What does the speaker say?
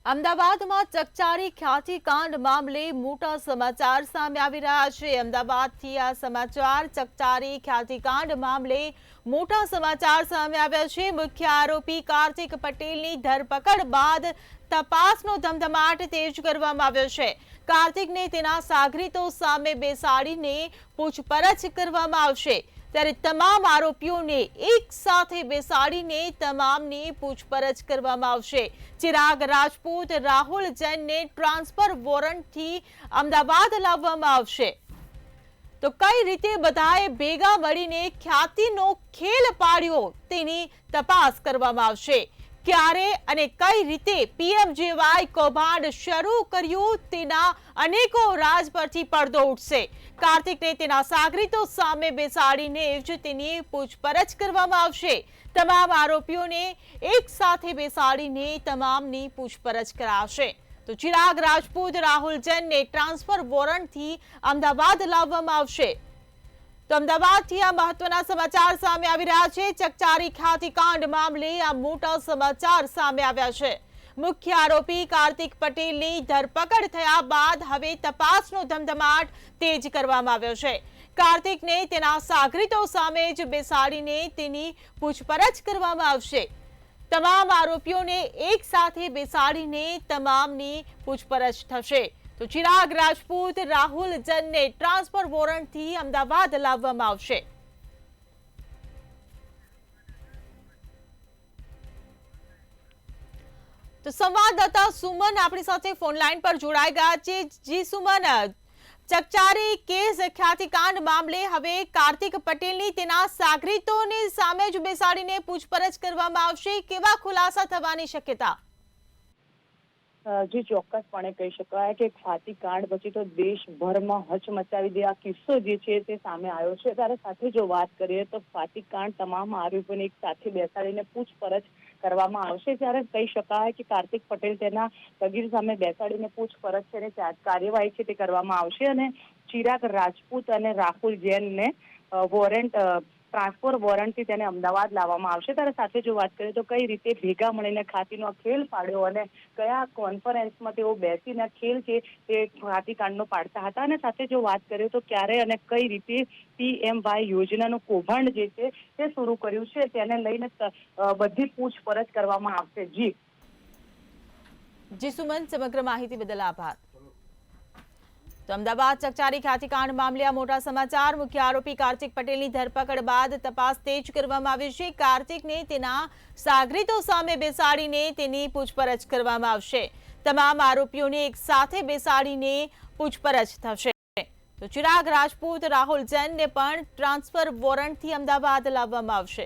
અમદાવાદમાં ચકચારી ખ્યાતિકાંડ મામલે મોટા સમાચાર સામે આવી રહ્યા છે। અમદાવાદથી આ સમાચાર ચકચારી ખ્યાતિકાંડ મામલે મોટા સમાચાર સામે આવ્યા છે। મુખ્ય આરોપી કાર્તિક પટેલની ધરપકડ બાદ તપાસનો ધમધમાટ તેજ કરવામાં આવ્યો છે। કાર્તિકને તેના સાગરીતો સામે બેસાડીને પૂછપરછ કરવામાં આવશે, ત્યારે તમામ આરોપીઓને એક સાથે બેસાડીને તમામની પૂછપરછ કરવામાં આવશે। ચિરાગ રાજપૂત, રાહુલ જૈનને ટ્રાન્સફર વોરંટથી અમદાવાદ લાવવામાં આવશે। તો કઈ રીતે બધાએ ભેગા મળીને ખ્યાતિનો ખેલ પાડ્યો તેની તપાસ કરવામાં આવશે। ક્યારે અને કઈ રીતે પીએમજેવાય કૌભાંડ શરૂ કર્યું તેના અનેકો રાજ પરથી પડદો ઉઠશે। કાર્તિકને તેના સાગરીતો સામે બેસાડીને જ તેની પૂછપરછ કરવામાં આવશે। તમામ આરોપીઓને એક સાથે બેસાડીને તમામની પૂછપરછ કરાશે। તો ચિરાગ રાજપૂત, રાહુલ જૈનને ટ્રાન્સફર વોરંટથી અમદાવાદ લાવવામાં આવશે। તો અમદાવાદથી આ મહત્વના સમાચાર સામે આવી રહ્યા છે। ચકચારી ખ્યાતિકાંડ મામલે આ મોટા સમાચાર સામે આવ્યા છે। મુખ્ય આરોપી કાર્તિક પટેલની ધરપકડ થયા બાદ હવે તપાસનો ધમધમાટ તેજ કરવામાં આવ્યો છે। કાર્તિકને તેના સાગરીતો સામે જ બેસાડીને તેની પૂછપરછ કરવામાં આવશે। તમામ આરોપીઓને એક સાથે બેસાડીને તમામની પૂછપરછ થશે। તો ચિરાગ રાજપૂત, રાહુલ જૈનને ટ્રાન્સફર વોરંટથી અમદાવાદ લાવવામાં આવશે। તો સંવાદદાતા સુમન આપણી સાથે ફોન લાઈન પર જોડાઈ ગયા છે। જી સુમન, ચકચારી કેસ ખ્યાતિકાંડ મામલે હવે કાર્તિક પટેલની તેના સાગરીતોની સામે જ બેસાડીને પૂછપરછ કરવામાં આવશે। કેવા ખુલાસા થવાની શક્યતા? જે ચોક્કસપણે કહી શકાય કે ખ્યાતિકાંડ પછી તો દેશભરમાં હચમચાવી દે આ કિસ્સો જે છે તે સામે આવ્યો છે। ત્યારે સાથે જો વાત કરીએ તો ખ્યાતિકાંડ તમામ આરોપીઓને એક સાથે બેસાડીને પૂછપરછ કરવામાં આવશે। ત્યારે કહી શકાય કે કાર્તિક પટેલ તેના સગીર સામે બેસાડીને પૂછપરછ છે કાર્યવાહી છે તે કરવામાં આવશે અને ચિરાગ રાજપૂત અને રાહુલ જૈનને ટ્રાન્સફર વોરંટથી તેને અમદાવાદ લાવવામાં આવશે। ત્યારે સાથે જો વાત કરીએ તો કઈ રીતે ભેગા મળીને ખ્યાતિનો ખેલ પાડ્યો અને કયા કોન્ફરન્સમાં તેઓ બેસીને ખેલ છે તે ખ્યાતિકાંડનો પાડતા હતા અને સાથે જો વાત કરીએ તો ક્યારે અને કઈ રીતે પીએમવાય યોજનાનું કૌભાંડ જે છે તે શરૂ કર્યું છે તેને લઈને બધી પૂછપરછ કરવામાં આવશે। જી સુમન, સમગ્ર માહિતી બદલ આભાર। તો અમદાવાદ ચકચારી ખ્યાતિકાંડ મામલે આ મોટા સમાચાર। મુખ્ય આરોપી કાર્તિક પટેલની ધરપકડ બાદ તપાસ તેજ કરવામાં આવી છે। કાર્તિકને તેના સાગરીતો સામે બેસાડીને તેની પૂછપરછ કરવામાં આવશે। તમામ આરોપીઓને એક સાથે બેસાડીને પૂછપરછ થશે। તો ચિરાગ રાજપૂત, રાહુલ જૈનને પણ ટ્રાન્સફર વોરંટથી અમદાવાદ લાવવામાં આવશે।